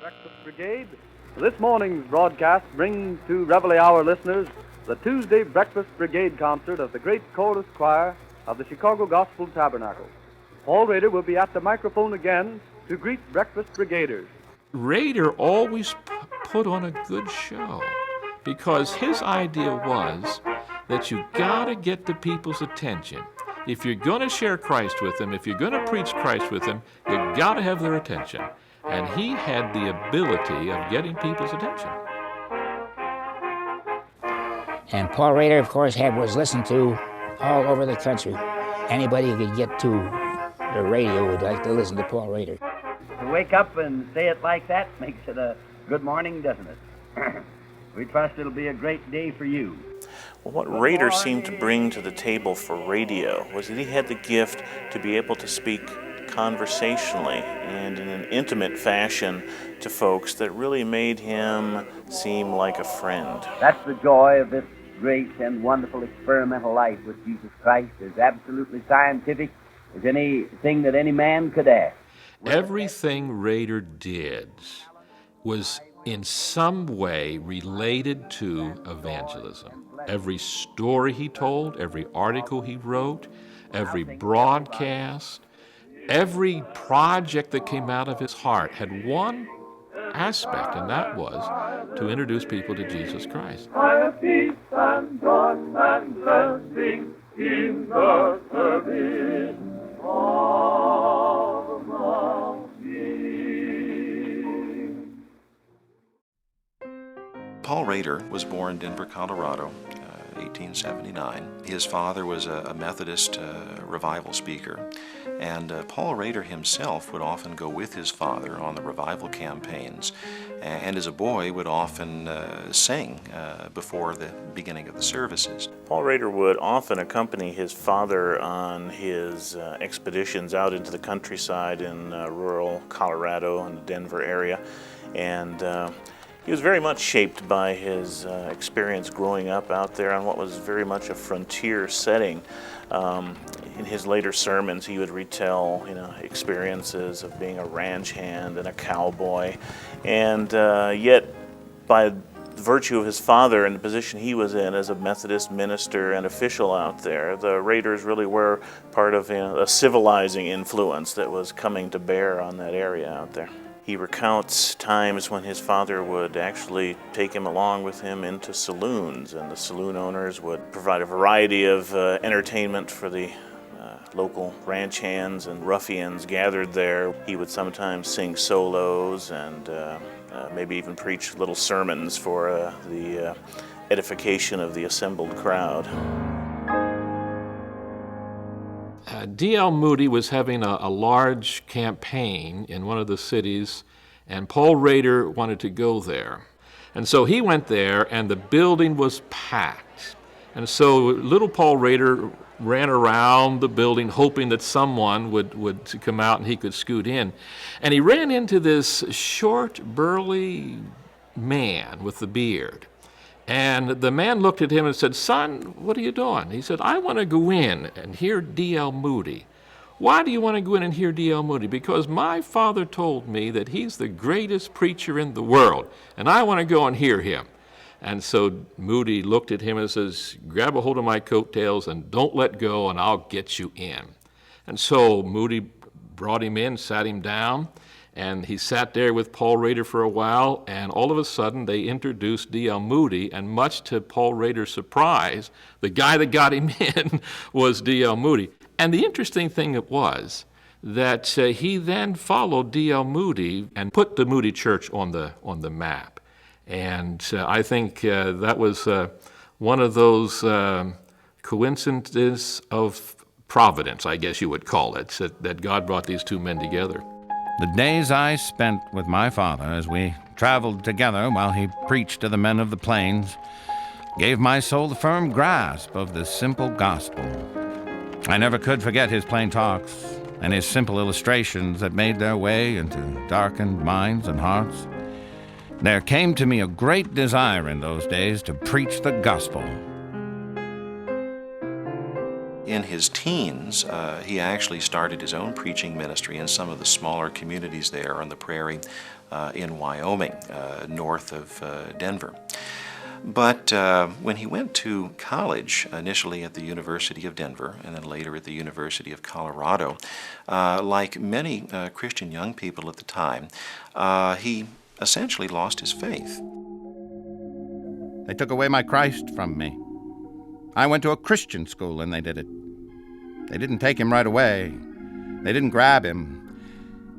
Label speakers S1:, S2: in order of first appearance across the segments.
S1: Breakfast Brigade. This morning's broadcast brings to Reveille Hour listeners the Tuesday Breakfast Brigade concert of the great chorus choir of the Chicago Gospel Tabernacle. Paul Rader will be at the microphone again to greet breakfast brigaders.
S2: Rader always put on a good show because his idea was that you gotta get the people's attention. If you're gonna share Christ with them, if you're gonna preach Christ with them, you gotta have their attention. And he had the ability of getting people's attention.
S3: And Paul Rader, of course, was listened to all over the country. Anybody who could get to the radio would like to listen to Paul Rader.
S4: To wake up and say it like that makes it a good morning, doesn't it? We trust it'll be a great day for you.
S5: Well, what Rader seemed to bring to the table for radio was that he had the gift to be able to speak conversationally and in an intimate fashion to folks that really made him seem like a friend.
S4: That's the joy of this great and wonderful experimental life with Jesus Christ, as absolutely scientific as anything that any man could ask.
S2: Everything Rader did was in some way related to evangelism. Every story he told, every article he wrote, every broadcast, every project that came out of his heart had one aspect, and that was to introduce people to Jesus Christ.
S6: I have peace and joy and blessing in the service of the King.
S7: Paul Rader was born in Denver, Colorado, 1879. His father was a Methodist revival speaker, and Paul Rader himself would often go with his father on the revival campaigns, and as a boy would often sing before the beginning of the services.
S5: Paul Rader would often accompany his father on his expeditions out into the countryside in rural Colorado and the Denver area, and he was very much shaped by his experience growing up out there on what was very much a frontier setting. In his later sermons, he would retell, experiences of being a ranch hand and a cowboy, and yet, by virtue of his father and the position he was in as a Methodist minister and official out there, the Raiders really were part of a civilizing influence that was coming to bear on that area out there. He recounts times when his father would actually take him along with him into saloons, and the saloon owners would provide a variety of entertainment for the local ranch hands and ruffians gathered there. He would sometimes sing solos and maybe even preach little sermons for the edification of the assembled crowd.
S2: D.L. Moody was having a large campaign in one of the cities, and Paul Rader wanted to go there. And so he went there, and the building was packed. And so little Paul Rader ran around the building hoping that someone would come out and he could scoot in. And he ran into this short, burly man with the beard. And the man looked at him and said, "Son, what are you doing?" He said, "I want to go in and hear D.L. Moody." "Why do you want to go in and hear D.L. Moody?" "Because my father told me that he's the greatest preacher in the world, and I want to go and hear him." And so Moody looked at him and says, "Grab a hold of my coattails and don't let go, and I'll get you in." And so Moody brought him in, sat him down, and he sat there with Paul Rader for a while, and all of a sudden they introduced D.L. Moody, and much to Paul Rader's surprise, the guy that got him in was D.L. Moody. And the interesting thing was that he then followed D.L. Moody and put the Moody Church on the map. And I think that was one of those coincidences of providence, I guess you would call it, that God brought these two men together.
S8: The days I spent with my father as we traveled together while he preached to the men of the plains gave my soul the firm grasp of the simple gospel. I never could forget his plain talks and his simple illustrations that made their way into darkened minds and hearts. There came to me a great desire in those days to preach the gospel.
S7: In his teens, he actually started his own preaching ministry in some of the smaller communities there on the prairie. in Wyoming, north of Denver. But when he went to college, initially at the University of Denver and then later at the University of Colorado, like many Christian young people at the time, he essentially lost his faith.
S8: They took away my Christ from me. I went to a Christian school and they did it. They didn't take him right away. They didn't grab him.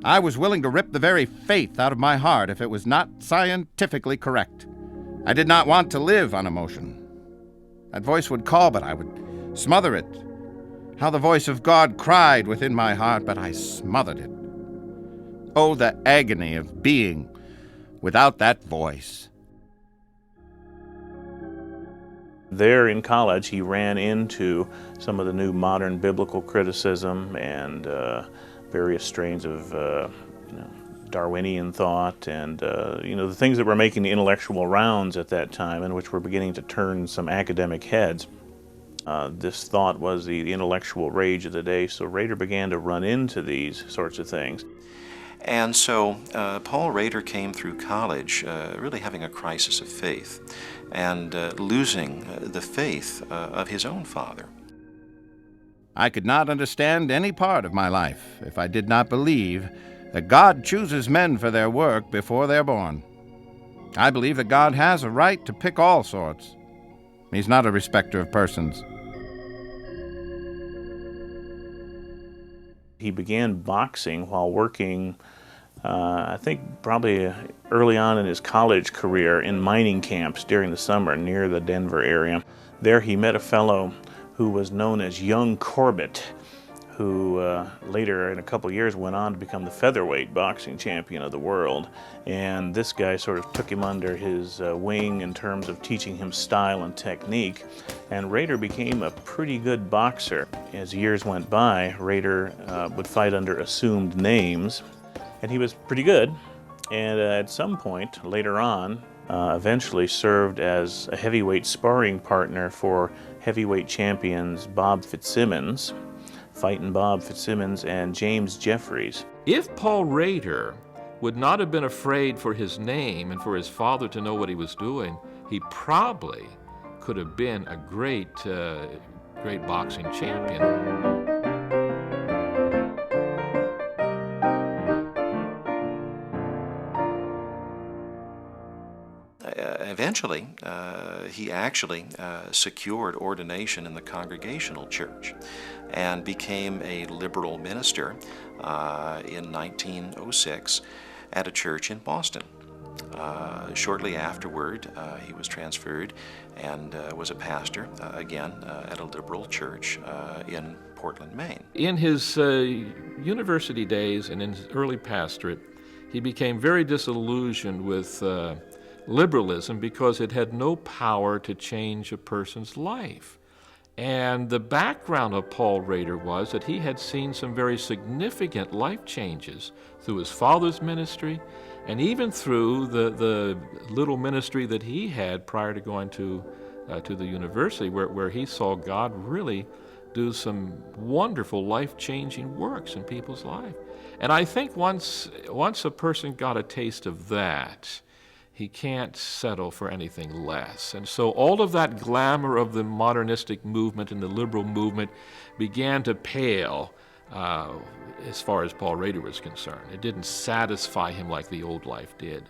S8: I was willing to rip the very faith out of my heart if it was not scientifically correct. I did not want to live on emotion. That voice would call, but I would smother it. How the voice of God cried within my heart, but I smothered it. Oh, the agony of being without that voice.
S5: There in college, he ran into some of the new modern biblical criticism and various strains of Darwinian thought and the things that were making the intellectual rounds at that time and which were beginning to turn some academic heads. This thought was the intellectual rage of the day, so Rader began to run into these sorts of things.
S7: And so Paul Rader came through college really having a crisis of faith and losing the faith of his own father.
S8: I could not understand any part of my life if I did not believe that God chooses men for their work before they're born. I believe that God has a right to pick all sorts. He's not a respecter of persons.
S5: He began boxing while working, I think probably early on in his college career in mining camps during the summer near the Denver area. There he met a fellow who was known as Young Corbett, who later in a couple years went on to become the featherweight boxing champion of the world. And this guy sort of took him under his wing in terms of teaching him style and technique. And Rader became a pretty good boxer. As years went by, Rader would fight under assumed names, and he was pretty good. And at some point later on, eventually served as a heavyweight sparring partner for heavyweight champions Bob Fitzsimmons, Fightin' Bob Fitzsimmons, and James Jeffries.
S2: If Paul Rader would not have been afraid for his name and for his father to know what he was doing, he probably could have been a great boxing champion.
S7: Eventually, he actually secured ordination in the Congregational Church and became a liberal minister in 1906 at a church in Boston. Shortly afterward, he was transferred and was a pastor, again, at a liberal church in Portland, Maine.
S2: In his university days and in his early pastorate, he became very disillusioned with liberalism because it had no power to change a person's life. And the background of Paul Rader was that he had seen some very significant life changes through his father's ministry and even through the little ministry that he had prior to going to the university, where he saw God really do some wonderful life-changing works in people's life. And I think once a person got a taste of that, he can't settle for anything less. And so all of that glamour of the modernistic movement and the liberal movement began to pale as far as Paul Rader was concerned. It didn't satisfy him like the old life did.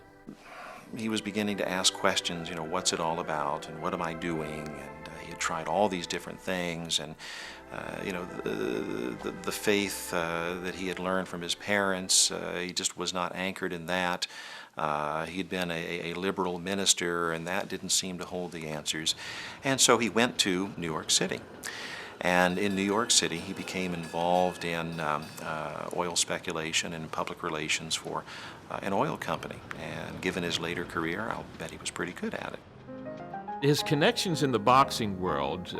S7: He was beginning to ask questions, what's it all about and what am I doing? And he had tried all these different things, and the faith that he had learned from his parents, he just was not anchored in that. He'd been a liberal minister, and that didn't seem to hold the answers. And so he went to New York City. And in New York City, he became involved in oil speculation and public relations for an oil company. And given his later career, I'll bet he was pretty good at it.
S2: His connections in the boxing world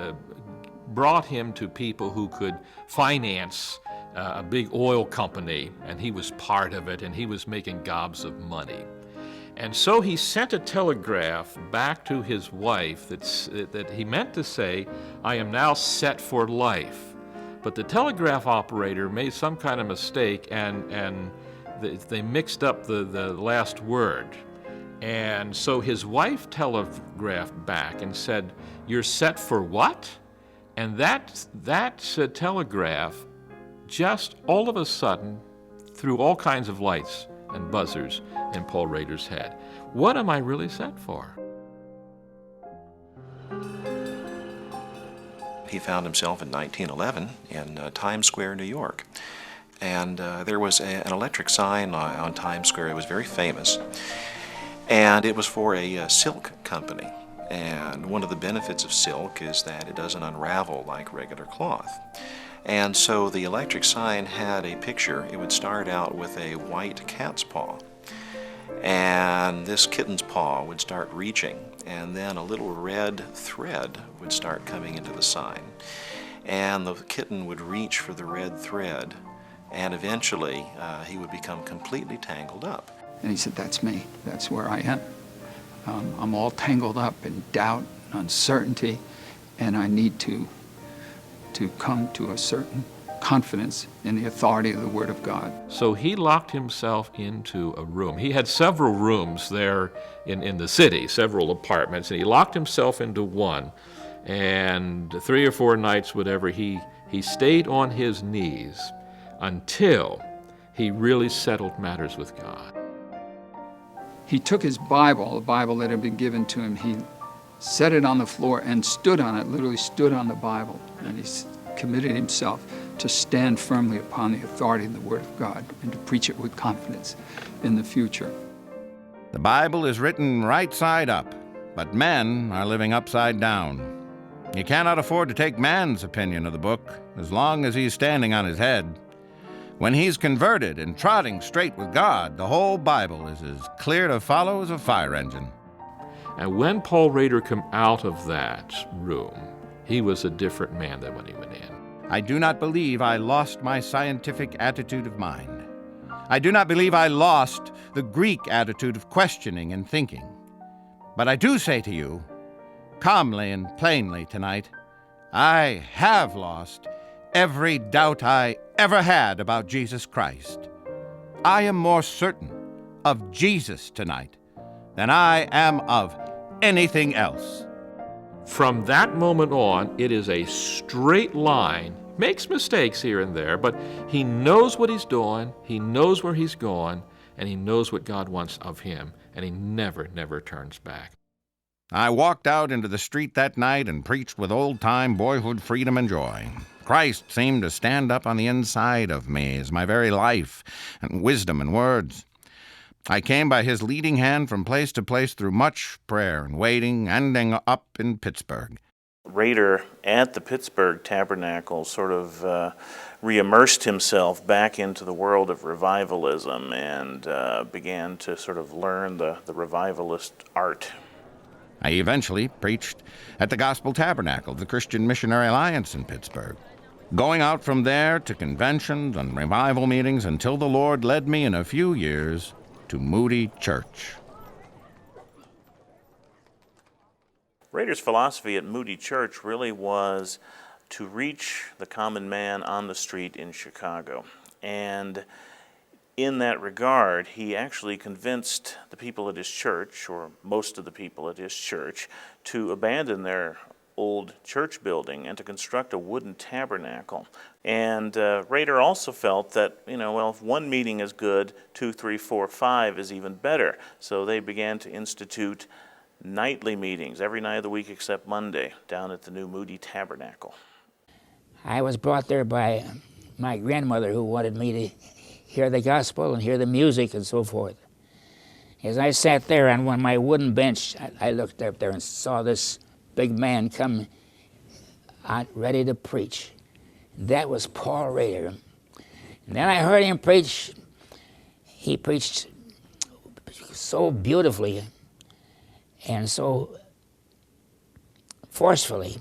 S2: brought him to people who could finance a big oil company, and he was part of it, and he was making gobs of money. And so he sent a telegraph back to his wife that he meant to say, "I am now set for life." But the telegraph operator made some kind of mistake and they mixed up the last word. And so his wife telegraphed back and said, "You're set for what?" And that telegraph just all of a sudden threw all kinds of lights and buzzers in Paul Rader's head. What am I really set for?
S7: He found himself in 1911 in Times Square, New York. And there was an electric sign on Times Square. It was very famous. And it was for a silk company. And one of the benefits of silk is that it doesn't unravel like regular cloth. And so the electric sign had a picture. It would start out with a white cat's paw. And this kitten's paw would start reaching, and then a little red thread would start coming into the sign. And the kitten would reach for the red thread, and eventually he would become completely tangled up.
S9: And he said, "That's me. That's where I am. I'm all tangled up in doubt and uncertainty, and I need to come to a certain confidence in the authority of the Word of God."
S2: So he locked himself into a room. He had several rooms there in the city, several apartments, and he locked himself into one. And 3 or 4 nights, whatever, he stayed on his knees until he really settled matters with God.
S9: He took his Bible, the Bible that had been given to him, he set it on the floor and stood on it, literally stood on the Bible. And he committed himself to stand firmly upon the authority of the Word of God and to preach it with confidence in the future.
S8: The Bible is written right side up, but men are living upside down. You cannot afford to take man's opinion of the book as long as he's standing on his head. When he's converted and trotting straight with God, the whole Bible is as clear to follow as a fire engine.
S2: And when Paul Rader came out of that room, he was a different man than when he went in.
S8: I do not believe I lost my scientific attitude of mind. I do not believe I lost the Greek attitude of questioning and thinking. But I do say to you, calmly and plainly tonight, I have lost every doubt I ever had about Jesus Christ. I am more certain of Jesus tonight than I am of anything else.
S2: From that moment on, it is a straight line. Makes mistakes here and there, but he knows what he's doing, he knows where he's going, and he knows what God wants of him, and he never turns back.
S8: I walked out into the street that night and preached with old-time boyhood freedom and joy. Christ seemed to stand up on the inside of me as my very life and wisdom and words. I came by his leading hand from place to place through much prayer and waiting, ending up in Pittsburgh.
S5: Rader at the Pittsburgh Tabernacle sort of re-immersed himself back into the world of revivalism and began to sort of learn the revivalist art.
S8: I eventually preached at the Gospel Tabernacle of the Christian Missionary Alliance in Pittsburgh, going out from there to conventions and revival meetings until the Lord led me in a few years to Moody Church.
S5: Rader's philosophy at Moody Church really was to reach the common man on the street in Chicago. And in that regard, he actually convinced the people at his church, or most of the people at his church, to abandon their old church building and to construct a wooden tabernacle. And Rader also felt that, well, if one meeting is good, 2, 3, 4, 5 is even better. So they began to institute nightly meetings every night of the week except Monday down at the new Moody Tabernacle.
S3: I was brought there by my grandmother, who wanted me to hear the gospel and hear the music and so forth. As I sat there on my wooden bench, I looked up there and saw this big man come out ready to preach. That was Paul Rader. And then I heard him preach. He preached so beautifully and so forcefully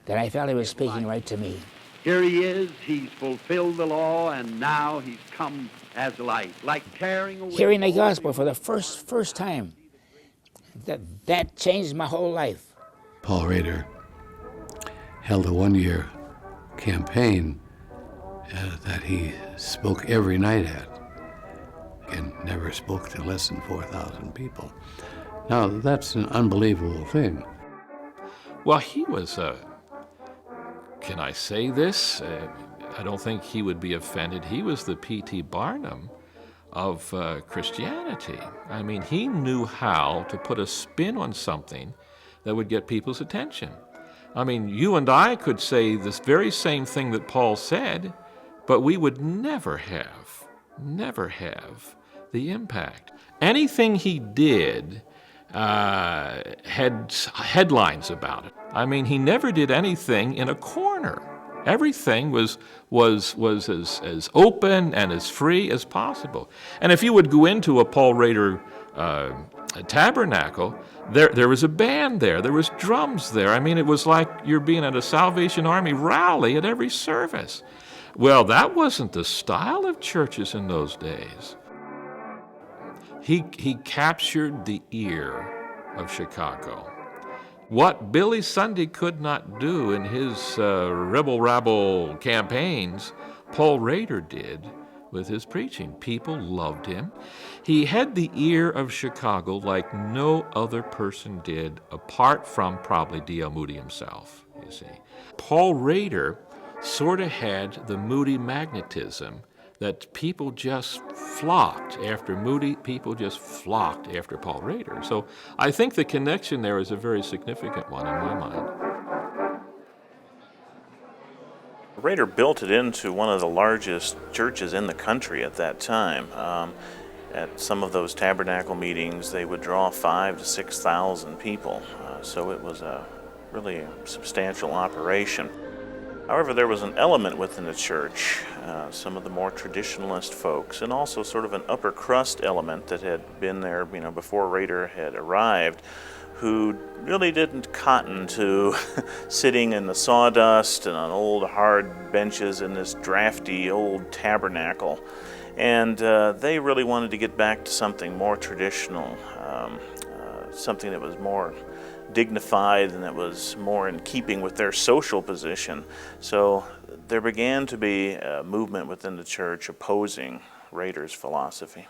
S3: that I felt he was speaking right to me.
S10: Here he is, he's fulfilled the law, and now he's come as light, like tearing away.
S3: Hearing the gospel for the first time, that changed my whole life.
S11: Paul Rader held a one-year campaign that he spoke every night at. and never spoke to less than 4,000 people. Now, that's an unbelievable thing.
S2: Well, he was can I say this? I don't think he would be offended. He was the P.T. Barnum of Christianity. I mean, he knew how to put a spin on something that would get people's attention. I mean, you and I could say this very same thing that Paul said, but we would never have the impact. Anything he did had headlines about it. I mean, he never did anything in a corner. Everything was as open and as free as possible. And if you would go into a Paul Rader tabernacle, there was a band there. There was drums there. I mean, it was like you're being at a Salvation Army rally at every service. Well, that wasn't the style of churches in those days. He captured the ear of Chicago. What Billy Sunday could not do in his rebel-rabble campaigns, Paul Rader did with his preaching. People loved him. He had the ear of Chicago like no other person did, apart from probably D.L. Moody himself, you see. Paul Rader sort of had the Moody magnetism that people just flocked after Moody, people just flocked after Paul Rader. So I think the connection there is a very significant one in my mind.
S5: Rader built it into one of the largest churches in the country at that time. At some of those tabernacle meetings, they would draw 5,000 to 6,000 people. So it was a really substantial operation. However, there was an element within the church, some of the more traditionalist folks, and also sort of an upper crust element that had been there, before Rader had arrived, who really didn't cotton to sitting in the sawdust and on old hard benches in this drafty old tabernacle. And they really wanted to get back to something more traditional, something that was more dignified and that was more in keeping with their social position. So there began to be a movement within the church opposing Rader's philosophy.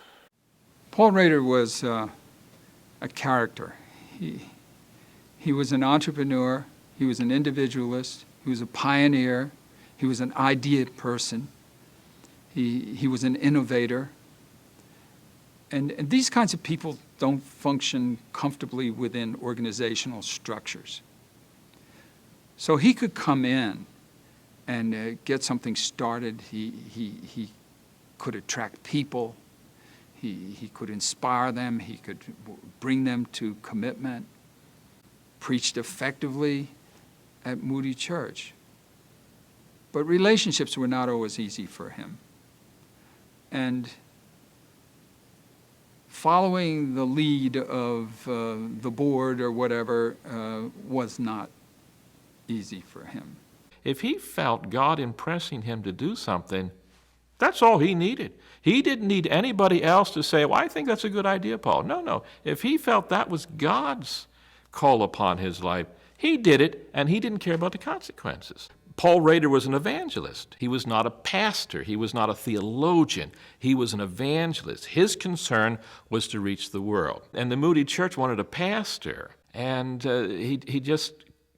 S9: Paul Rader was a character. He was an entrepreneur, he was an individualist, he was a pioneer, he was an idea person, he was an innovator. And these kinds of people don't function comfortably within organizational structures. So he could come in and get something started. He could attract people. He could inspire them. He could bring them to commitment. Preached effectively at Moody Church. But relationships were not always easy for him. And following the lead of the board or whatever was not easy for him.
S2: If he felt God impressing him to do something, that's all he needed. He didn't need anybody else to say, well, I think that's a good idea, Paul. No. If he felt that was God's call upon his life, he did it, and he didn't care about the consequences. Paul Rader was an evangelist. He was not a pastor. He was not a theologian. He was an evangelist. His concern was to reach the world. And the Moody Church wanted a pastor, and he just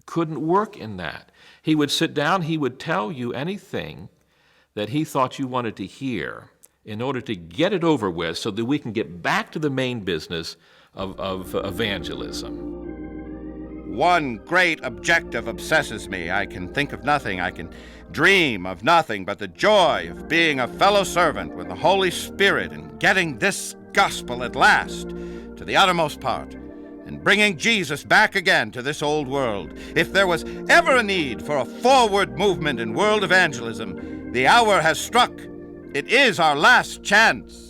S2: couldn't work in that. He would sit down, he would tell you anything that he thought you wanted to hear in order to get it over with so that we can get back to the main business of evangelism.
S8: One great objective obsesses me. I can think of nothing, I can dream of nothing but the joy of being a fellow servant with the Holy Spirit and getting this gospel at last to the uttermost part and bringing Jesus back again to this old world. If there was ever a need for a forward movement in world evangelism, the hour has struck. It is our last chance.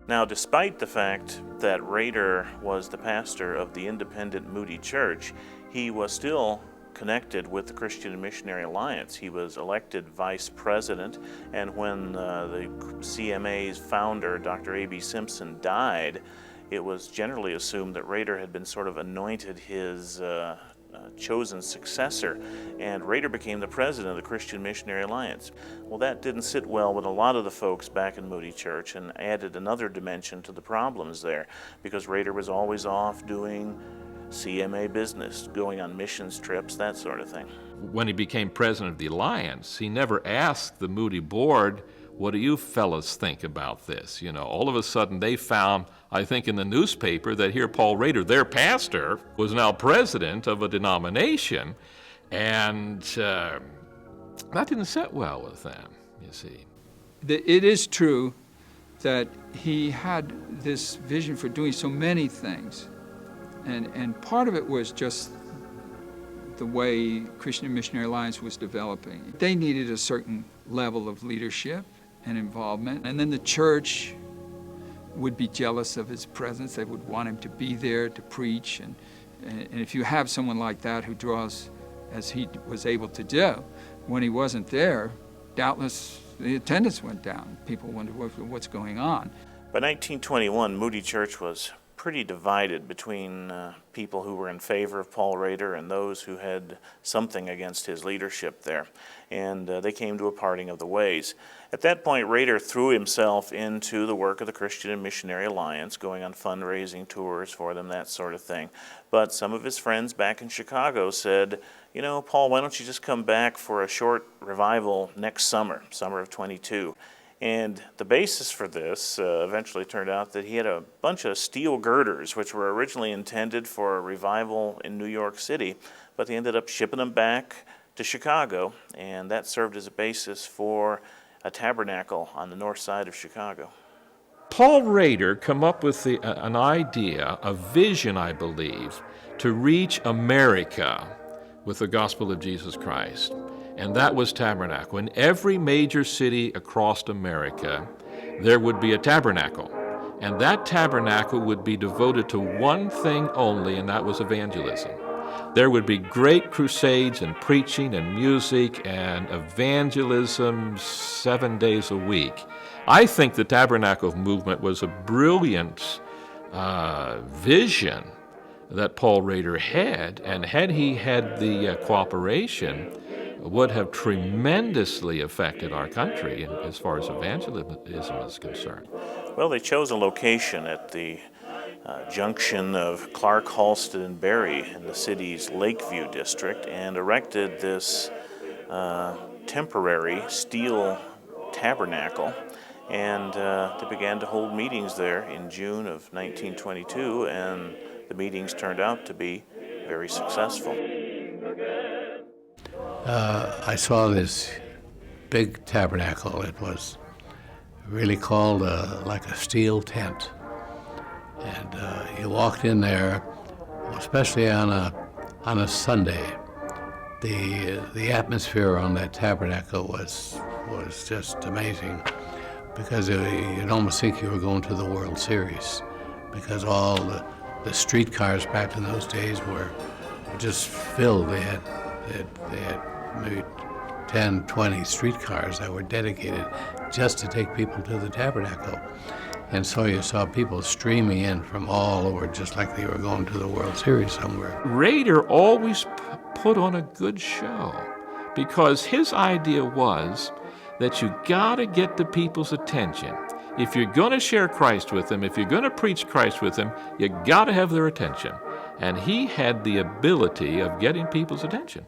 S5: Now, despite the fact that Rader was the pastor of the independent Moody Church, he was still connected with the Christian and Missionary Alliance. He was elected vice president, and when the CMA's founder, Dr. A.B. Simpson, died, it was generally assumed that Rader had been sort of anointed his chosen successor, and Rader became the president of the Christian Missionary Alliance. Well, that didn't sit well with a lot of the folks back in Moody Church and added another dimension to the problems there, because Rader was always off doing CMA business, going on missions trips, that sort of thing.
S2: When he became president of the Alliance, he never asked the Moody board, what do you fellas think about this? You know, all of a sudden they found, I think in the newspaper, that here Paul Rader, their pastor, was now president of a denomination, and that didn't sit well with them, you see.
S9: It is true that he had this vision for doing so many things, and part of it was just the way Christian Missionary Alliance was developing. They needed a certain level of leadership and involvement, and then the church would be jealous of his presence. They would want him to be there to preach, and if you have someone like that who draws, as he was able to do, when he wasn't there, doubtless the attendance went down. People wondered what's going on.
S5: By 1921, Moody Church was pretty divided between people who were in favor of Paul Rader and those who had something against his leadership there. And they came to a parting of the ways. At that point, Rader threw himself into the work of the Christian and Missionary Alliance, going on fundraising tours for them, that sort of thing. But some of his friends back in Chicago said, you know, Paul, why don't you just come back for a short revival next summer, summer of '22. And the basis for this eventually turned out that he had a bunch of steel girders, which were originally intended for a revival in New York City, but they ended up shipping them back to Chicago, and that served as a basis for a tabernacle on the north side of Chicago.
S2: Paul Rader come up with an idea, a vision, I believe, to reach America with the gospel of Jesus Christ. And that was tabernacle. In every major city across America, there would be a tabernacle. And that tabernacle would be devoted to one thing only, and that was evangelism. There would be great crusades and preaching and music and evangelism 7 days a week. I think the tabernacle movement was a brilliant vision that Paul Rader had, and had he had the cooperation, would have tremendously affected our country as far as evangelism is concerned.
S5: Well, they chose a location at the junction of Clark, Halsted, and Berry in the city's Lakeview district and erected this temporary steel tabernacle. And they began to hold meetings there in June of 1922, and the meetings turned out to be very successful.
S11: I saw this big tabernacle. It was really called like a steel tent. And you walked in there, especially on a Sunday. The atmosphere on that tabernacle was just amazing, because you'd almost think you were going to the World Series, because all the streetcars back in those days were just filled. They had maybe 10, 20 streetcars that were dedicated just to take people to the tabernacle. And so you saw people streaming in from all over, just like they were going to the World Series somewhere.
S2: Rader always put on a good show, because his idea was that you gotta get the people's attention. If you're gonna share Christ with them, if you're gonna preach Christ with them, you gotta have their attention. And he had the ability of getting people's attention.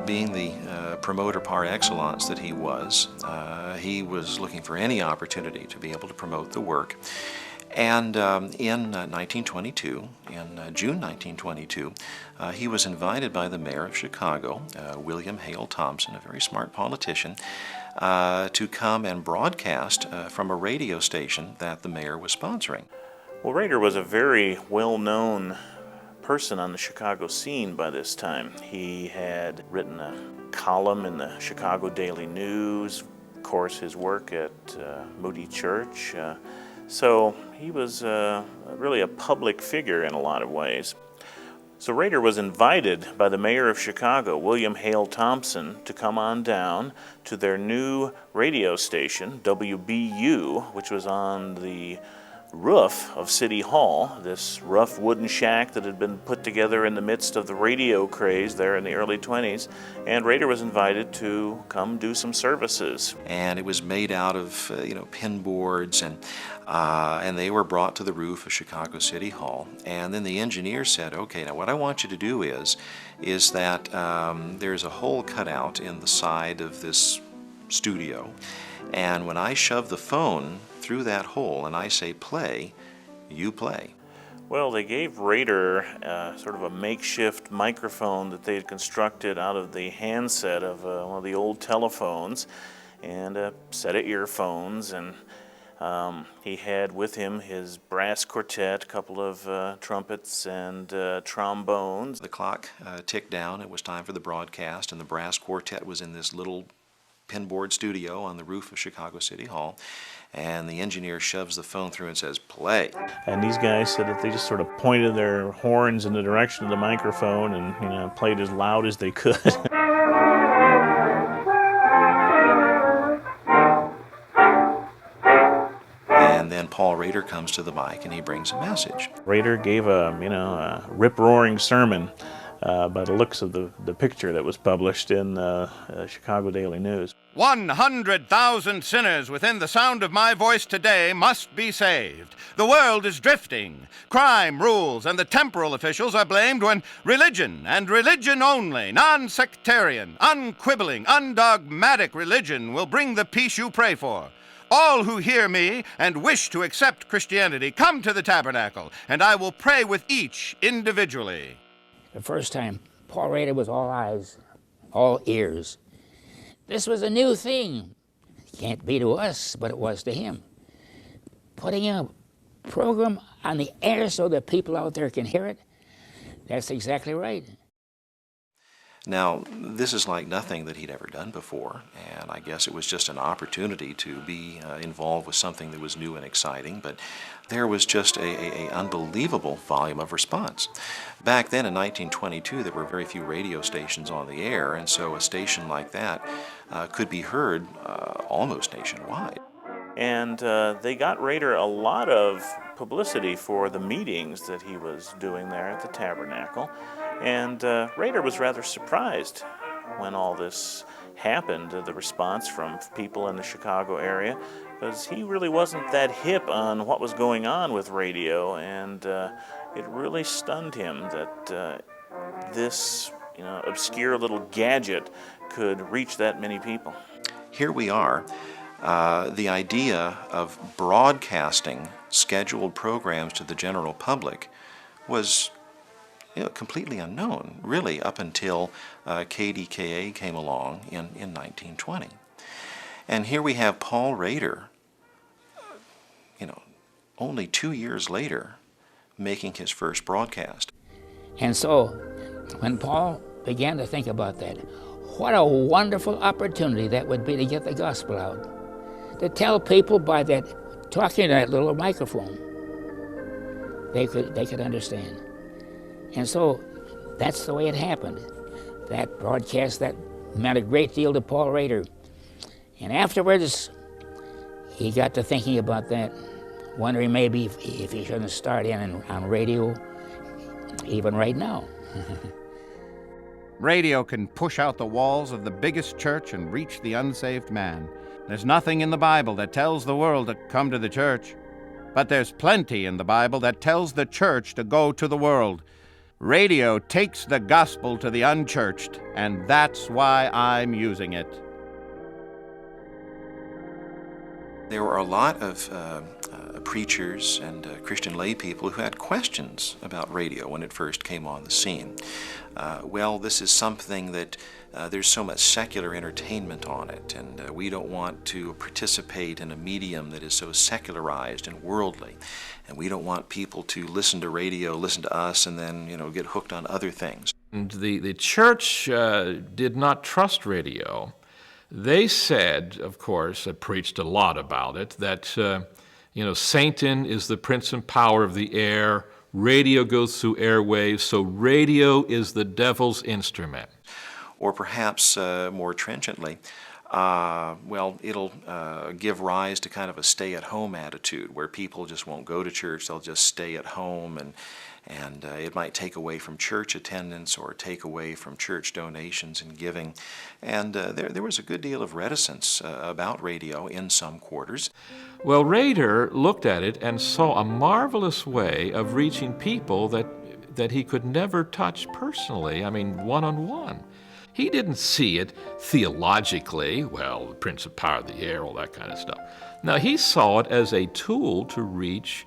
S7: Being the promoter par excellence that he was looking for any opportunity to be able to promote the work. And in 1922, in June 1922, he was invited by the mayor of Chicago, William Hale Thompson, a very smart politician, to come and broadcast from a radio station that the mayor was sponsoring.
S5: Well, Rader was a very well-known person on the Chicago scene by this time. He had written a column in the Chicago Daily News, of course his work at Moody Church. So he was really a public figure in a lot of ways. So Rader was invited by the mayor of Chicago, William Hale Thompson, to come on down to their new radio station, WBU, which was on the roof of City Hall, this rough wooden shack that had been put together in the midst of the radio craze there in the early 20s, and Rader was invited to come do some services.
S7: And it was made out of pin boards, and they were brought to the roof of Chicago City Hall. And then the engineer said, okay, now what I want you to do is that there's a hole cut out in the side of this studio, and when I shove the phone through that hole and I say play, you play.
S5: Well, they gave Rader sort of a makeshift microphone that they had constructed out of the handset of one of the old telephones, and a set of earphones, and he had with him his brass quartet, a couple of trumpets and trombones.
S7: The clock ticked down. It was time for the broadcast, and the brass quartet was in this little pinboard studio on the roof of Chicago City Hall, and the engineer shoves the phone through and says, play.
S5: And these guys said that they just sort of pointed their horns in the direction of the microphone and played as loud as they could.
S7: And then Paul Rader comes to the mic and he brings a message.
S5: Rader gave a rip-roaring sermon by the looks of the picture that was published in the Chicago Daily News.
S8: 100,000 sinners within the sound of my voice today must be saved. The world is drifting. Crime rules, and the temporal officials are blamed when religion, and religion only, non-sectarian, unquibbling, undogmatic religion will bring the peace you pray for. All who hear me and wish to accept Christianity, come to the tabernacle, and I will pray with each individually.
S3: The first time, Paul Rader was all eyes, all ears. This was a new thing. It can't be to us, but it was to him. Putting a program on the air so that people out there can hear it, that's exactly right.
S7: Now, this is like nothing that he'd ever done before, and I guess it was just an opportunity to be involved with something that was new and exciting, but there was just a unbelievable volume of response. Back then in 1922, there were very few radio stations on the air, and so a station like that could be heard almost nationwide.
S5: And they got Rader a lot of publicity for the meetings that he was doing there at the Tabernacle. And Rader was rather surprised when all this happened, the response from people in the Chicago area, because he really wasn't that hip on what was going on with radio, and it really stunned him that this obscure little gadget could reach that many people.
S7: Here we are. The idea of broadcasting scheduled programs to the general public was completely unknown, really, up until KDKA came along in 1920. And here we have Paul Rader, only 2 years later, making his first broadcast.
S3: And so, when Paul began to think about that, what a wonderful opportunity that would be to get the gospel out. To tell people by that, talking to that little microphone, they could understand. And so that's the way it happened. That broadcast, that meant a great deal to Paul Rader. And afterwards, he got to thinking about that, wondering maybe if he shouldn't start in on radio even right now.
S8: Radio can push out the walls of the biggest church and reach the unsaved man. There's nothing in the Bible that tells the world to come to the church, but there's plenty in the Bible that tells the church to go to the world. Radio takes the gospel to the unchurched, and that's why I'm using it.
S7: There were a lot of preachers and Christian lay people who had questions about radio when it first came on the scene. Well, this is something that there's so much secular entertainment on it, and we don't want to participate in a medium that is so secularized and worldly. And we don't want people to listen to radio, listen to us, and then get hooked on other things.
S2: And the church did not trust radio. They said, of course, preached a lot about it, that Satan is the prince and power of the air, radio goes through airwaves, so radio is the devil's instrument.
S7: Or perhaps more trenchantly, it'll give rise to kind of a stay-at-home attitude where people just won't go to church, they'll just stay at home, and it might take away from church attendance or take away from church donations and giving. And there was a good deal of reticence about radio in some quarters.
S2: Well, Rader looked at it and saw a marvelous way of reaching people that he could never touch personally, one-on-one. He didn't see it theologically, the Prince of Power of the Air, all that kind of stuff. Now, he saw it as a tool to reach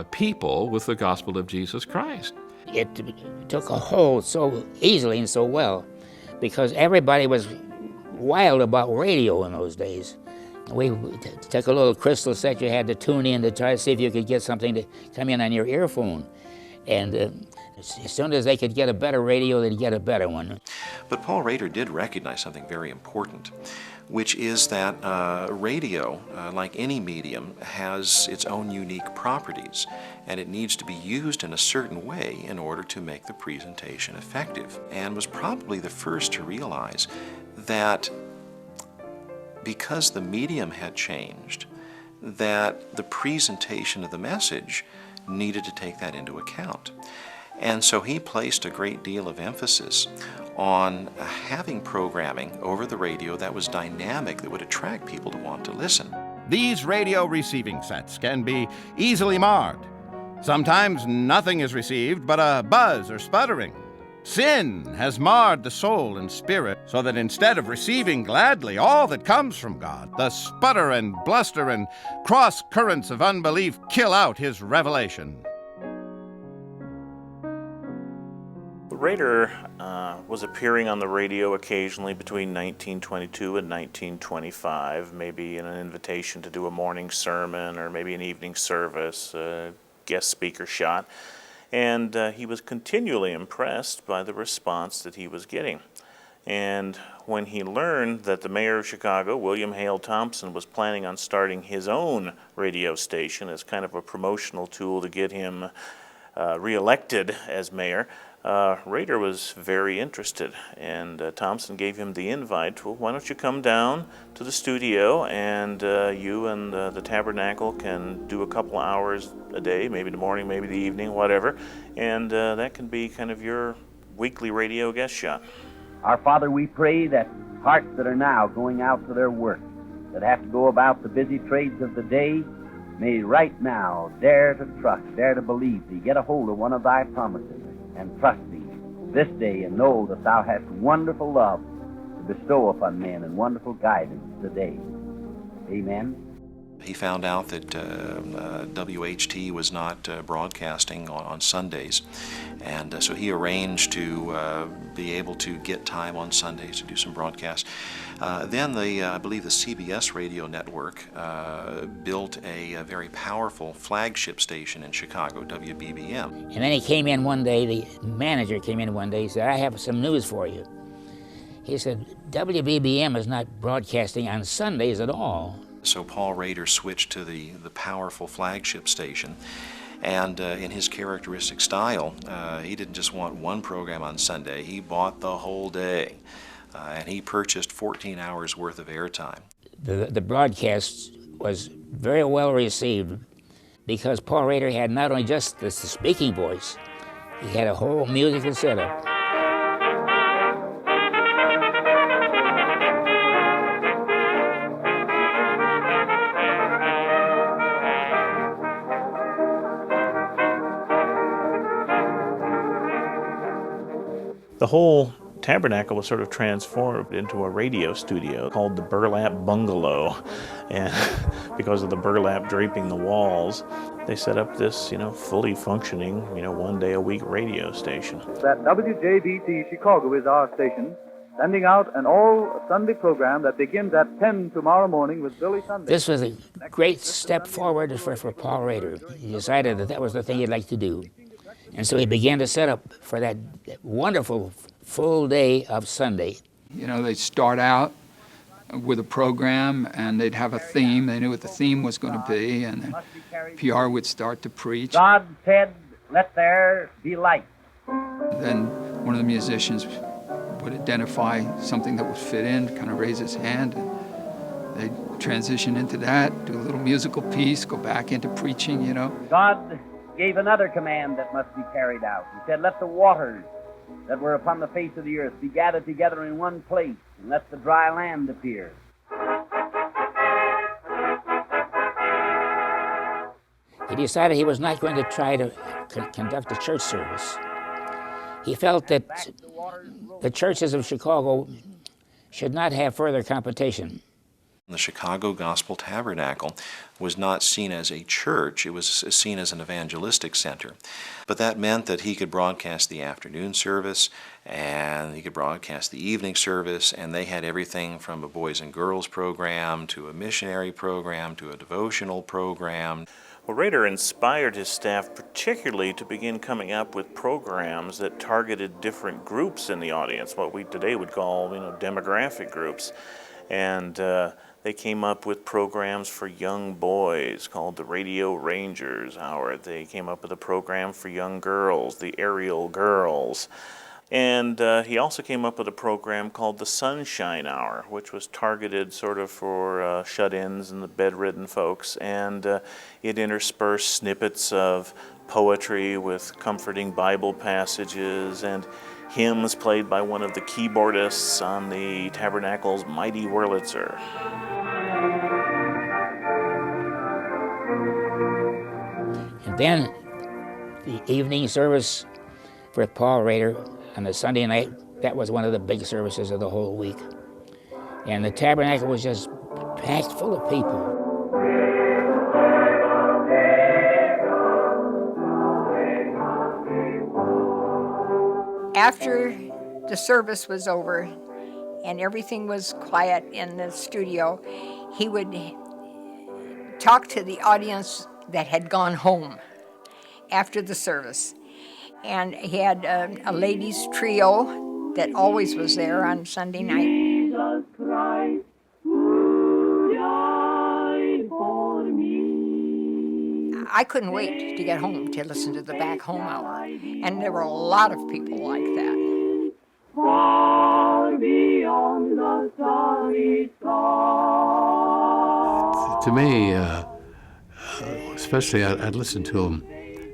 S2: people with the gospel of Jesus Christ.
S3: It took a hold so easily and so well because everybody was wild about radio in those days. We took a little crystal set you had to tune in to try to see if you could get something to come in on your earphone. And as soon as they could get a better radio, they'd get a better one.
S7: But Paul Rader did recognize something very important, which is that radio, like any medium, has its own unique properties, and it needs to be used in a certain way in order to make the presentation effective, and was probably the first to realize that because the medium had changed, that the presentation of the message needed to take that into account. And so he placed a great deal of emphasis on having programming over the radio that was dynamic, that would attract people to want to listen.
S8: These radio receiving sets can be easily marred. Sometimes nothing is received but a buzz or sputtering. Sin has marred the soul and spirit, so that instead of receiving gladly all that comes from God, the sputter and bluster and cross currents of unbelief kill out his revelation.
S5: Rader was appearing on the radio occasionally between 1922 and 1925, maybe in an invitation to do a morning sermon or maybe an evening service, a guest speaker shot. And he was continually impressed by the response that he was getting. And when he learned that the mayor of Chicago, William Hale Thompson, was planning on starting his own radio station as kind of a promotional tool to get him reelected as mayor, Rader was very interested, and Thompson gave him the invite. Well, why don't you come down to the studio, and you and the Tabernacle can do a couple hours a day, maybe the morning, maybe the evening, whatever, and that can be kind of your weekly radio guest shot.
S4: Our Father, we pray that hearts that are now going out to their work, that have to go about the busy trades of the day, may right now dare to trust, dare to believe thee, get a hold of one of thy promises, and trust thee this day, and know that thou hast wonderful love to bestow upon men and wonderful guidance today. Amen.
S7: He found out that WHT was not broadcasting on Sundays, and so he arranged to be able to get time on Sundays to do some broadcasts. Then I believe the CBS radio network built a very powerful flagship station in Chicago, WBBM.
S3: And then he came in one day, the manager came in one day, he said, I have some news for you. He said, WBBM is not broadcasting on Sundays at all.
S7: So Paul Rader switched to the powerful flagship station, and in his characteristic style, he didn't just want one program on Sunday, he bought the whole day, and he purchased 14 hours worth of airtime.
S3: The broadcast was very well received because Paul Rader had not only just the speaking voice, he had a whole musical setup.
S5: The whole Tabernacle was sort of transformed into a radio studio called the Burlap Bungalow, and because of the burlap draping the walls, they set up this, fully functioning, one day a week radio station.
S1: That WJBC Chicago is our station, sending out an all-Sunday program that begins at 10 tomorrow morning with Billy Sunday.
S3: This was a great step forward for Paul Rader. He decided that was the thing he'd like to do. And so he began to set up for that wonderful full day of Sunday.
S9: They'd start out with a program and they'd have a theme. They knew what the theme was going to be, and then PR would start to preach.
S4: God said, let there be light.
S9: Then one of the musicians would identify something that would fit in, kind of raise his hand, and they'd transition into that, do a little musical piece, go back into preaching, you know.
S4: God gave another command that must be carried out. He said, let the waters that were upon the face of the earth be gathered together in one place, and let the dry land appear.
S3: He decided he was not going to try to conduct a church service. He felt that the churches of Chicago should not have further competition.
S7: The Chicago Gospel Tabernacle was not seen as a church, it was seen as an evangelistic center. But that meant that he could broadcast the afternoon service, and he could broadcast the evening service, and they had everything from a boys and girls program to a missionary program to a devotional program.
S5: Well, Rader inspired his staff particularly to begin coming up with programs that targeted different groups in the audience, what we today would call, demographic groups. And they came up with programs for young boys called the Radio Rangers Hour. They came up with a program for young girls, the Aerial Girls. And he also came up with a program called the Sunshine Hour, which was targeted sort of for shut-ins and the bedridden folks. And it interspersed snippets of poetry with comforting Bible passages and hymns played by one of the keyboardists on the Tabernacle's Mighty Wurlitzer.
S3: And then the evening service for Paul Rader on the Sunday night, that was one of the big services of the whole week. And the Tabernacle was just packed full of people.
S12: After the service was over and everything was quiet in the studio, he would talk to the audience that had gone home after the service. And he had a ladies' trio that always was there on Sunday night.
S6: Jesus Christ, who died for me.
S12: I couldn't wait to get home to listen to the Back Home Hour. And there were a lot of people like that.
S6: Far beyond the starry sky.
S11: To me, especially I'd listen to him.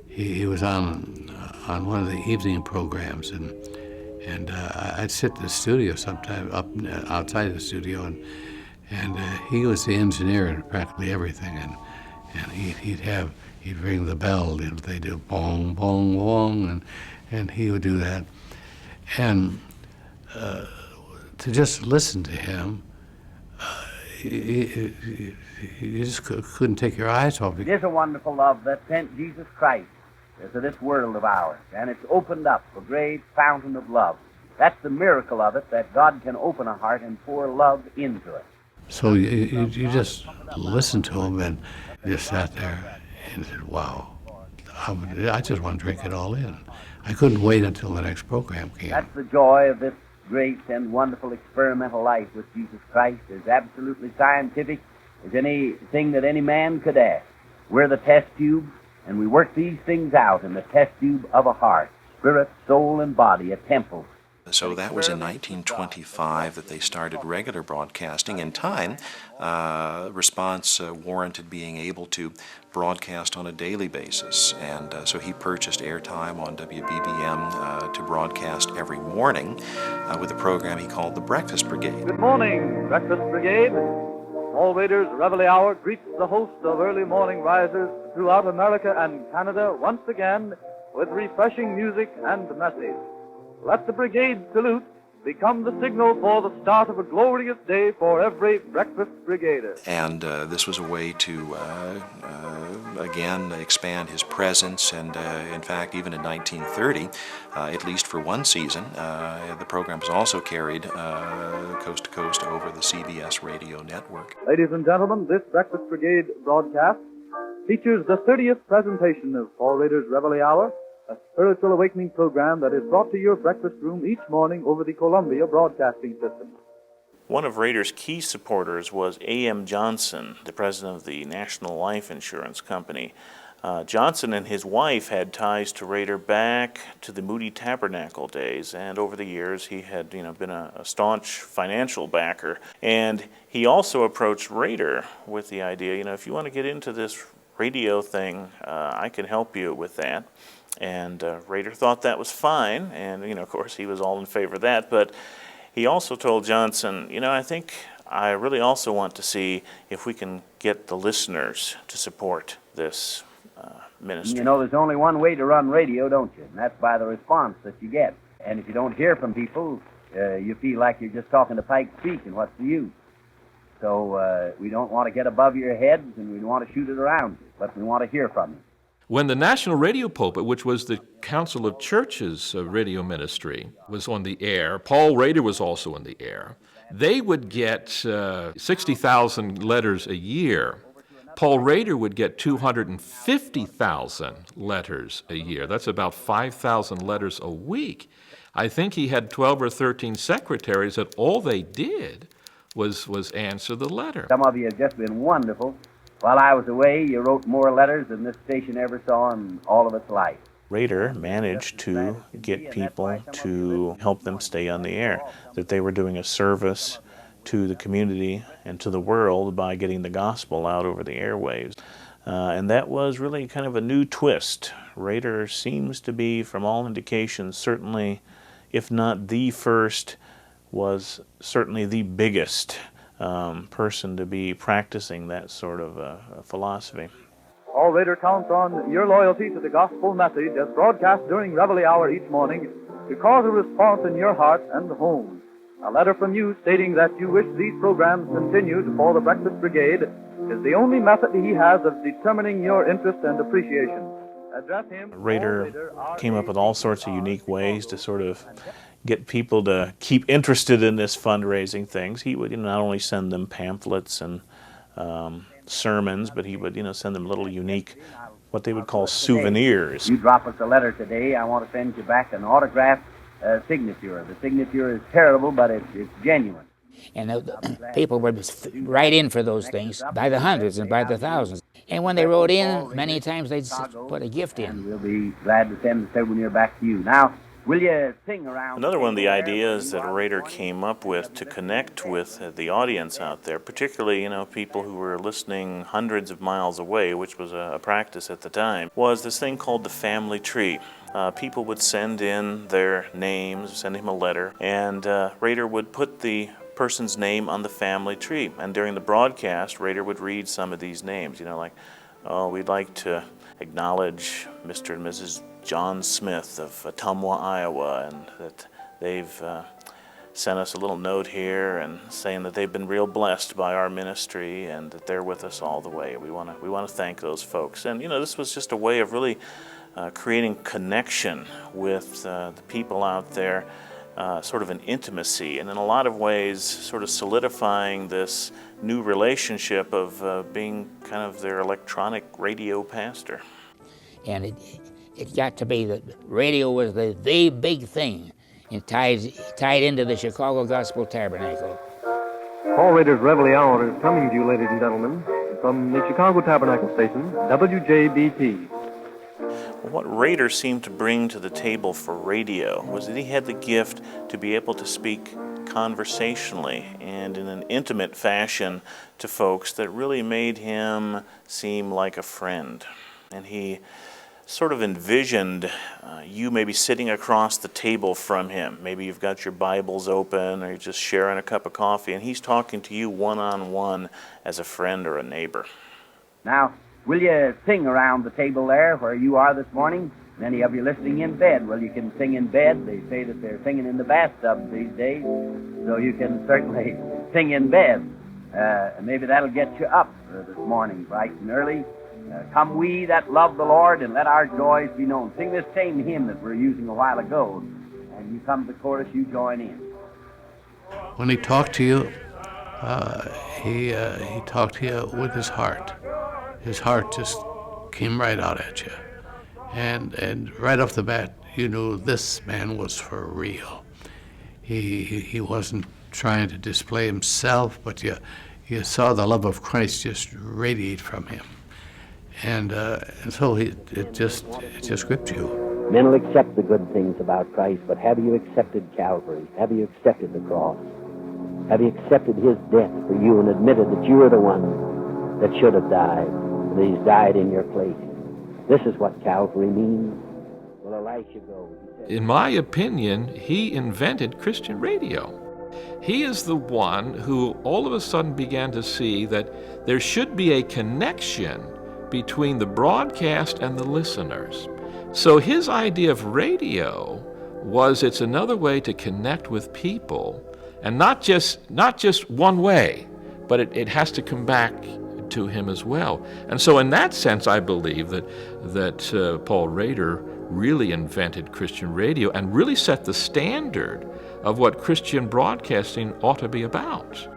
S11: He was on one of the evening programs, and I'd sit in the studio sometime up outside the studio, and he was the engineer in practically everything, and he'd ring the bell. They do bong bong bong, and he would do that, and to just listen to him, you just couldn't take your eyes off it.
S4: It is a wonderful love that sent Jesus Christ into this world of ours, and it's opened up a great fountain of love. That's the miracle of it, that God can open a heart and pour love into it.
S11: So you just listened to him and just sat there and said, wow, I just want to drink it all in. I couldn't wait until the next program came.
S4: That's the joy of this great and wonderful experimental life with Jesus Christ, is absolutely scientific as anything that any man could ask. We're the test tube, and we work these things out in the test tube of a heart, spirit, soul, and body, a temple.
S7: So that was in 1925 that they started regular broadcasting. In time, response warranted being able to broadcast on a daily basis, and so he purchased airtime on WBBM to broadcast every morning with a program he called the Breakfast Brigade.
S1: Good morning, Breakfast Brigade. Paul Rader's Reveille Hour greets the host of early morning risers throughout America and Canada once again with refreshing music and message. Let the brigade salute become the signal for the start of a glorious day for every breakfast brigader.
S7: And this was a way to, again, expand his presence. And in fact, even in 1930, at least for one season, the program was also carried coast to coast over the CBS radio network.
S1: Ladies and gentlemen, this Breakfast Brigade broadcast features the 30th presentation of Paul Rader's Reveille Hour, a spiritual awakening program that is brought to your breakfast room each morning over the Columbia Broadcasting System.
S5: One of Rader's key supporters was A.M. Johnson, the president of the National Life Insurance Company. Johnson and his wife had ties to Rader back to the Moody Tabernacle days, and over the years he had been a staunch financial backer. And he also approached Rader with the idea, if you want to get into this radio thing, I can help you with that. And Rader thought that was fine, and of course he was all in favor of that. But he also told Johnson, I think I really also want to see if we can get the listeners to support this ministry.
S4: There's only one way to run radio, don't you? And that's by the response that you get. And if you don't hear from people, you feel like you're just talking to Pike's Peak, and what's the use? So we don't want to get above your heads, and we don't want to shoot it around you, but we want to hear from you.
S2: When the National Radio Pulpit, which was the Council of Churches radio ministry, was on the air, Paul Rader was also on the air, they would get 60,000 letters a year. Paul Rader would get 250,000 letters a year. That's about 5,000 letters a week. I think he had 12 or 13 secretaries that all they did was answer the letter.
S4: Some of you have just been wonderful. While I was away, you wrote more letters than this station ever saw in all of its life.
S5: Rader managed to get people to help them stay on the air, that they were doing a service to the community and to the world by getting the gospel out over the airwaves. And that was really kind of a new twist. Rader seems to be, from all indications, certainly, if not the first, was certainly the biggest person to be practicing that sort of philosophy.
S1: Paul Rader counts on your loyalty to the gospel message as broadcast during Reveille Hour each morning to cause a response in your heart and home. A letter from you stating that you wish these programs continued for the Breakfast Brigade is the only method he has of determining your interest and appreciation. Address him.
S5: Rader came up with all sorts of unique ways to sort of get people to keep interested in this fundraising things. He would not only send them pamphlets and sermons, but he would send them little unique, what they would call souvenirs.
S4: You drop us a letter today, I want to send you back an autographed signature. The signature is terrible, but it's genuine.
S3: And the people would write in for those things by the hundreds and by the thousands. And when they wrote in, many times they'd put a gift in.
S4: And we'll be glad to send the souvenir back to you. Now, will you sing around?
S5: Another one of the ideas that Rader came up with to connect with the audience out there, particularly people who were listening hundreds of miles away, which was a practice at the time, was this thing called the family tree. People would send in their names, send him a letter, and Rader would put the person's name on the family tree. And during the broadcast, Rader would read some of these names, like, we'd like to acknowledge Mr. and Mrs. John Smith of Ottumwa, Iowa, and that they've sent us a little note here and saying that they've been real blessed by our ministry and that they're with us all the way. We want to thank those folks. And this was just a way of really creating connection with the people out there, sort of an intimacy, and in a lot of ways sort of solidifying this new relationship of being kind of their electronic radio pastor.
S3: And it got to be that radio was the big thing, and tied into the Chicago Gospel Tabernacle.
S1: Paul Rader's Reveille Hour is coming to you, ladies and gentlemen, from the Chicago Tabernacle Station, WJBT.
S5: What Rader seemed to bring to the table for radio was that he had the gift to be able to speak conversationally and in an intimate fashion to folks that really made him seem like a friend. And he sort of envisioned you maybe sitting across the table from him. Maybe you've got your Bibles open or you're just sharing a cup of coffee, and he's talking to you one-on-one as a friend or a neighbor.
S4: Now, will you sing around the table there where you are this morning? Many of you listening in bed. Well, you can sing in bed. They say that they're singing in the bathtub these days, so you can certainly sing in bed. Maybe that'll get you up this morning bright and early. Come we that love the Lord, and let our joys be known. Sing this same hymn that we were using a while ago, and you come to the chorus, you join in.
S11: When he talked to you, he talked to you with his heart. His heart just came right out at you. And right off the bat, you knew this man was for real. He wasn't trying to display himself, but you saw the love of Christ just radiate from him. And so it just gripped you.
S4: Men will accept the good things about Christ, but have you accepted Calvary? Have you accepted the cross? Have you accepted his death for you and admitted that you are the one that should have died, that he's died in your place? This is what Calvary means. Will Elisha go?
S2: In my opinion, he invented Christian radio. He is the one who all of a sudden began to see that there should be a connection between the broadcast and the listeners. So his idea of radio was it's another way to connect with people, and not just one way, but it has to come back to him as well. And so in that sense, I believe that Paul Rader really invented Christian radio and really set the standard of what Christian broadcasting ought to be about.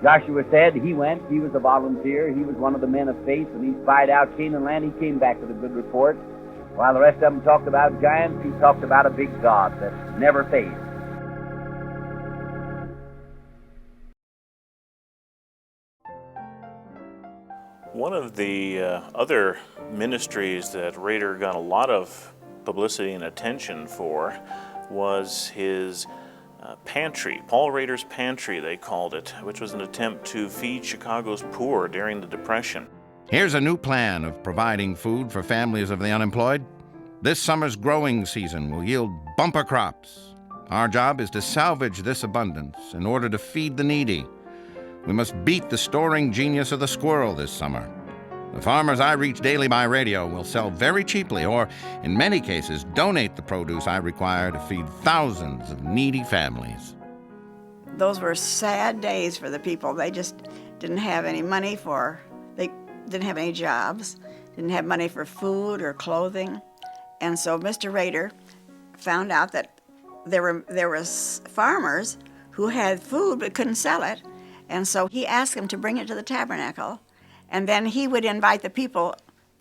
S4: Joshua said he went, he was a volunteer, he was one of the men of faith, and he spied out Canaan land, he came back with a good report. While the rest of them talked about giants, he talked about a big God that never fails.
S5: One of the other ministries that Rader got a lot of publicity and attention for was his pantry, Paul Rader's Pantry, they called it, which was an attempt to feed Chicago's poor during the Depression.
S8: Here's a new plan of providing food for families of the unemployed. This summer's growing season will yield bumper crops. Our job is to salvage this abundance in order to feed the needy. We must beat the storing genius of the squirrel this summer. The farmers I reach daily by radio will sell very cheaply, or in many cases donate the produce I require to feed thousands of needy families.
S13: Those were sad days for the people. They just didn't have any money they didn't have any jobs, didn't have money for food or clothing. And so Mr. Rader found out that there was farmers who had food but couldn't sell it. And so he asked them to bring it to the tabernacle. And then he would invite the people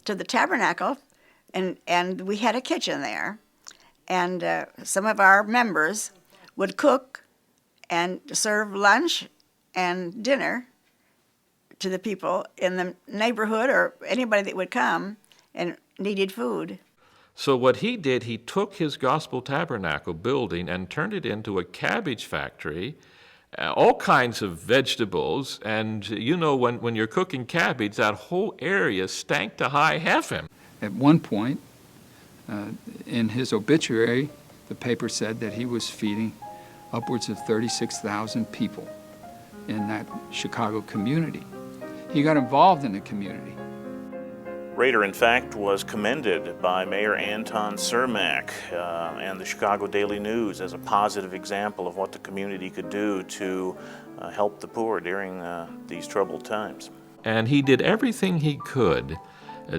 S13: to the tabernacle, and we had a kitchen there. And some of our members would cook and serve lunch and dinner to the people in the neighborhood or anybody that would come and needed food.
S2: So what he did, he took his gospel tabernacle building and turned it into a cabbage factory, all kinds of vegetables, and you know when you're cooking cabbage, that whole area stank to high heaven.
S9: At one point, in his obituary, the paper said that he was feeding upwards of 36,000 people in that Chicago community. He got involved in the community.
S5: Rader, in fact, was commended by Mayor Anton Cermak and the Chicago Daily News as a positive example of what the community could do to help the poor during these troubled times.
S2: And he did everything he could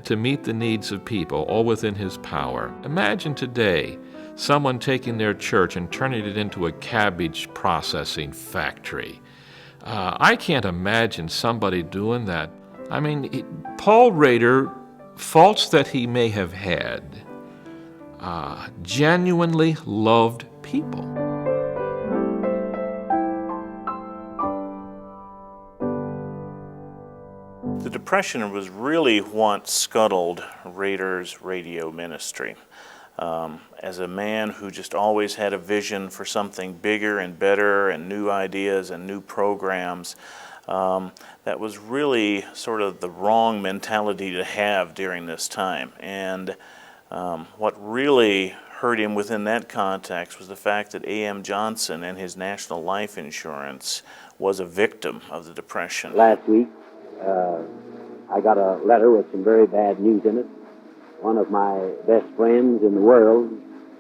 S2: to meet the needs of people, all within his power. Imagine today someone taking their church and turning it into a cabbage processing factory. I can't imagine somebody doing that. I mean, Paul Rader, faults that he may have had, genuinely loved people.
S5: The Depression was really what scuttled Rader's radio ministry. As a man who just always had a vision for something bigger and better and new ideas and new programs, that was really sort of the wrong mentality to have during this time. And what really hurt him within that context was the fact that A.M. Johnson and his National Life Insurance was a victim of the Depression.
S4: Last week, I got a letter with some very bad news in it. One of my best friends in the world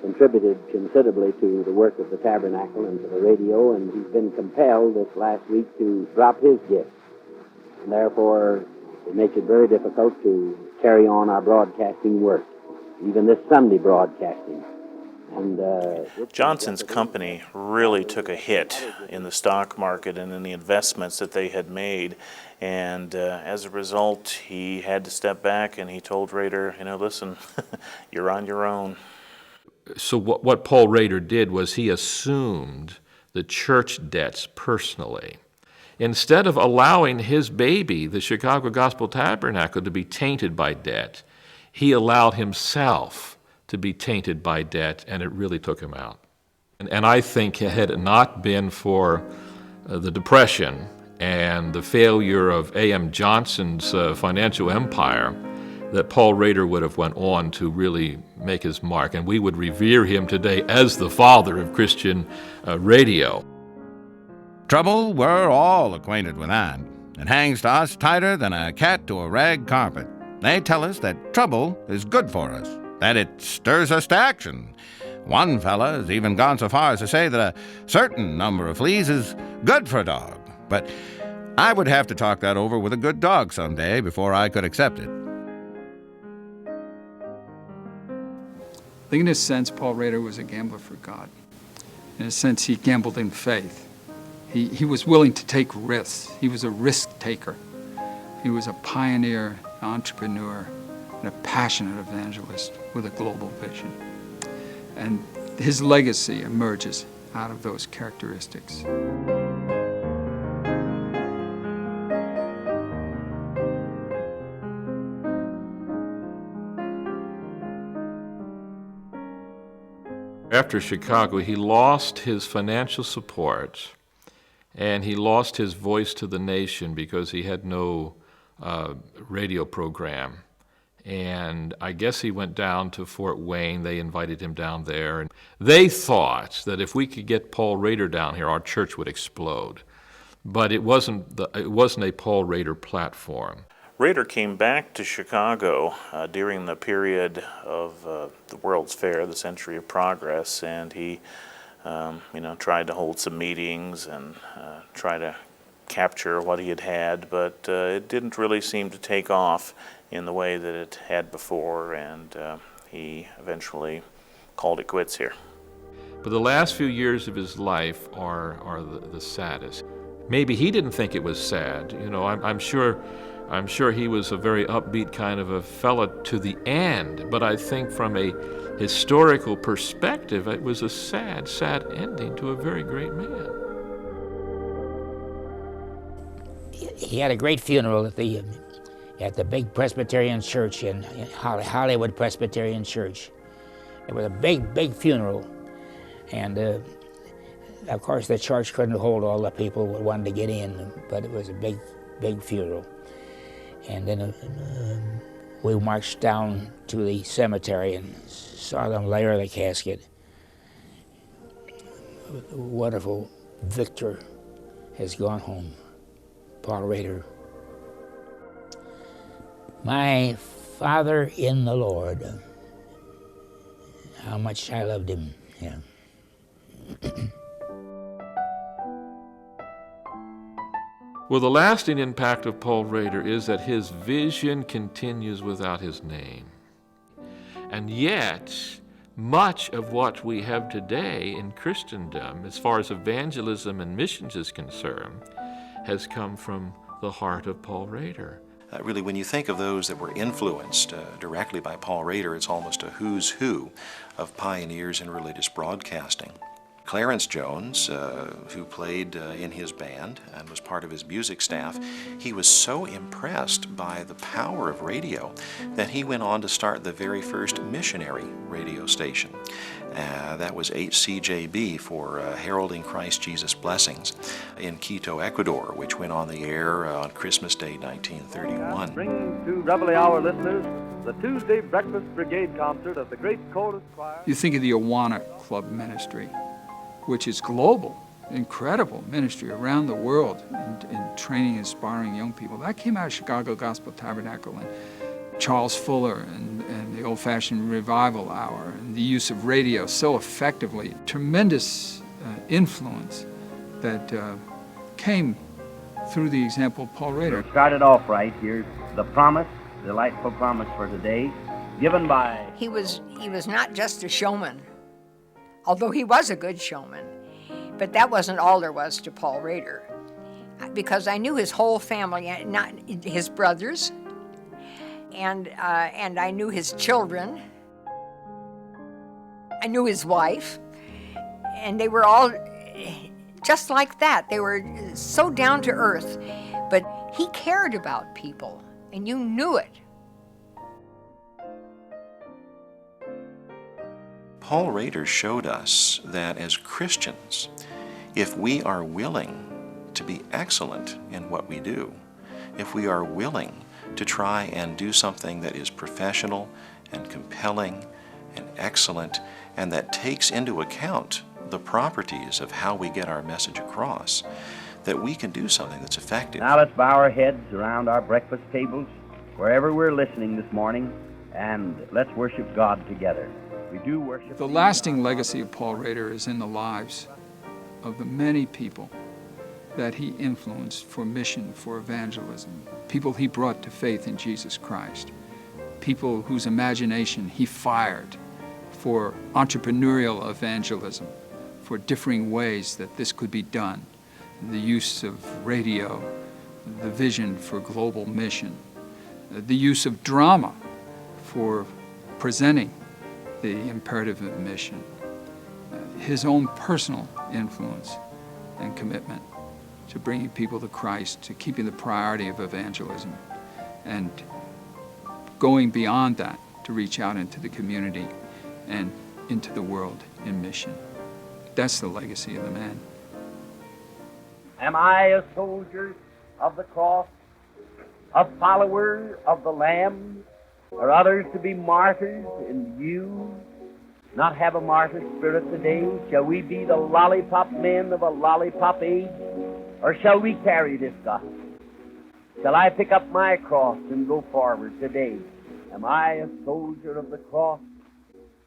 S4: contributed considerably to the work of the Tabernacle and to the radio, and he's been compelled this last week to drop his gift. And therefore, it makes it very difficult to carry on our broadcasting work, even this Sunday broadcasting. And
S5: Johnson's company really took a hit in the stock market and in the investments that they had made, and as a result, he had to step back, and he told Rader, listen, you're on your own.
S2: So what Paul Rader did was he assumed the church debts personally. instead of allowing his baby, the Chicago Gospel Tabernacle, to be tainted by debt, he allowed himself to be tainted by debt, and it really took him out. And I think had it not been for the Depression and the failure of A.M. Johnson's financial empire, that Paul Rader would have went on to really make his mark, and we would revere him today as the father of Christian radio.
S8: Trouble, we're all acquainted with that. It hangs to us tighter than a cat to a rag carpet. They tell us that trouble is good for us, that it stirs us to action. One fella has even gone so far as to say that a certain number of fleas is good for a dog. But I would have to talk that over with a good dog someday before I could accept it.
S9: I think in a sense, Paul Rader was a gambler for God. In a sense, he gambled in faith. He was willing to take risks. He was a risk taker. He was a pioneer, entrepreneur, and a passionate evangelist with a global vision. And his legacy emerges out of those characteristics.
S2: After Chicago, he lost his financial support, and he lost his voice to the nation because he had no radio program. And I guess he went down to Fort Wayne. They invited him down there. And they thought that if we could get Paul Rader down here, our church would explode. But it wasn't a Paul Rader platform.
S5: Rader came back to Chicago during the period of the World's Fair, the Century of Progress, and he tried to hold some meetings and try to capture what he had, but it didn't really seem to take off in the way that it had before, and he eventually called it quits here.
S2: But the last few years of his life are the saddest. Maybe he didn't think it was sad. You know, I'm sure he was a very upbeat kind of a fella to the end, but I think from a historical perspective, it was a sad, sad ending to a very great man.
S3: He had a great funeral at the big Presbyterian church in Hollywood Presbyterian Church. It was a big, big funeral, and of course the church couldn't hold all the people who wanted to get in, but it was a big, big funeral. And then we marched down to the cemetery and saw them lower the casket. The wonderful Victor has gone home, Paul Rader. My father in the Lord, how much I loved him, yeah.
S2: Well, the lasting impact of Paul Rader is that his vision continues without his name. And yet, much of what we have today in Christendom, as far as evangelism and missions is concerned, has come from the heart of Paul Rader.
S7: Really, when you think of those that were influenced directly by Paul Rader, it's almost a who's who of pioneers in religious broadcasting. Clarence Jones, who played in his band and was part of his music staff, he was so impressed by the power of radio that he went on to start the very first missionary radio station. That was HCJB for Heralding Christ Jesus Blessings in Quito, Ecuador, which went on the air on Christmas Day, 1931.
S1: Bringing to Reveille Hour listeners the Tuesday Breakfast Brigade concert of the great chorus choir.
S9: You think of the Awana Club ministry, which is global, incredible ministry around the world in training and inspiring young people. That came out of Chicago Gospel Tabernacle and Charles Fuller and the old-fashioned revival hour and the use of radio so effectively. Tremendous influence that came through the example of Paul Rader.
S4: Started off right. Here's the promise, the delightful promise for today, given by...
S12: He was not just a showman, although he was a good showman, but that wasn't all there was to Paul Rader, because I knew his whole family, not his brothers, and I knew his children. I knew his wife, and they were all just like that. They were so down to earth. But he cared about people, and you knew it.
S7: Paul Rader showed us that as Christians, if we are willing to be excellent in what we do, if we are willing to try and do something that is professional and compelling and excellent, and that takes into account the properties of how we get our message across, that we can do something that's effective.
S4: Now let's bow our heads around our breakfast tables, wherever we're listening this morning, and let's worship God together. We do worship.
S9: The lasting legacy of Paul Rader is in the lives of the many people that he influenced for mission, for evangelism, people he brought to faith in Jesus Christ, people whose imagination he fired for entrepreneurial evangelism, for differing ways that this could be done, the use of radio, the vision for global mission, the use of drama for presenting the imperative of mission, his own personal influence and commitment to bringing people to Christ, to keeping the priority of evangelism, and going beyond that to reach out into the community and into the world in mission. That's the legacy of the man.
S4: Am I a soldier of the cross, a follower of the Lamb? Are others to be martyrs and you not have a martyr spirit today? Shall we be the lollipop men of a lollipop age? Or shall we carry this gospel? Shall I pick up my cross and go forward today? Am I a soldier of the cross?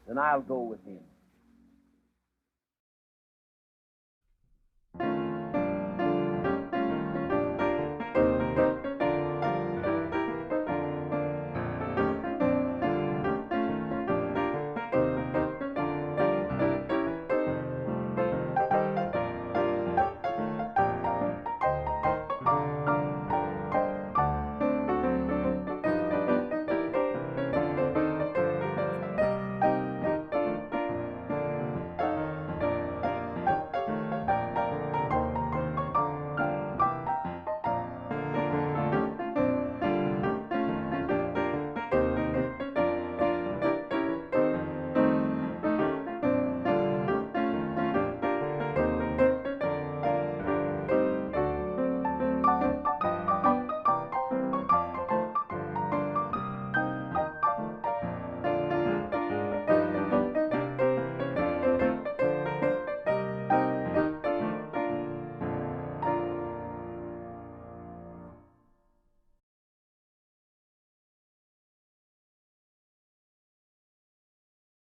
S4: Then I'll go with him.